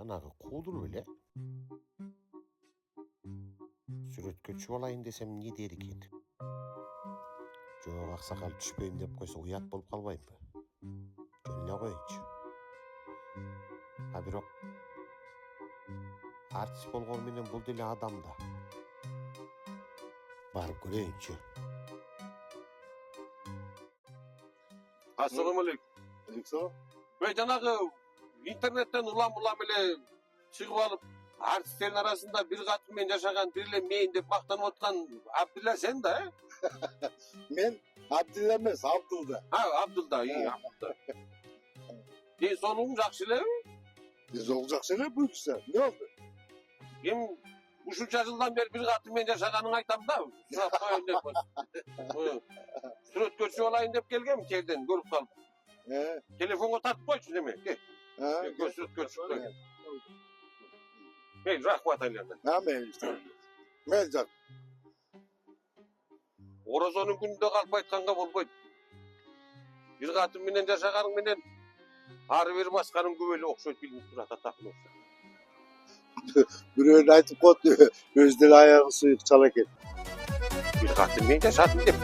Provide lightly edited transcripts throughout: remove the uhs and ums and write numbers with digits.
Жанагы куудур беле. Сүрөткө чүп алайын десем не дер экен? Жок, аксакал түшпөйм деп койсо уят болуп калбайбы? Жөн эле коеюнчу. А бирок артист болгону менен бул деле адам да. Барып көрөйүнчү. Assalamu alaikum. Алексо, Ve жанагы интернеттен улам эле чыгып алып, артисттердин арасында бир катын менен жашаган, бир эле мен деп мактанып аткан Абдилла сен да, мен Абдилла эмес, Абдулда. Абдулда, Абдулда. Ден соолугуң жакшы элеби? Зол жакшы эле буюрса. Не болду? Эми ушунча жылдан бери бир катын менен жашаганыңы айтам да, сурап коеюн деп. Сүрөткө чыгып алайын деп келгем, жерден көрүп калдым. Телефонго тартып койчу неме, ке. Сүрөткө чыгып келген. Рахмат айлардан. Мен жак. Орозонун күнүндө калып айтканга болбойт. Бир катын менен жашаганың менен ары бир басканың көп эле окшойт билинип турат атакын. Бирөөнү айтып коет, өзү деле аягы сыйык чала экен. Бир катын менен жашадым деп.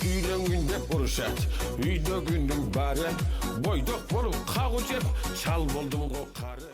Үйлөнгүн деп урушат, үйдөгүнүн баары бойдок болуп кагуу жеп, чал болдум го кары.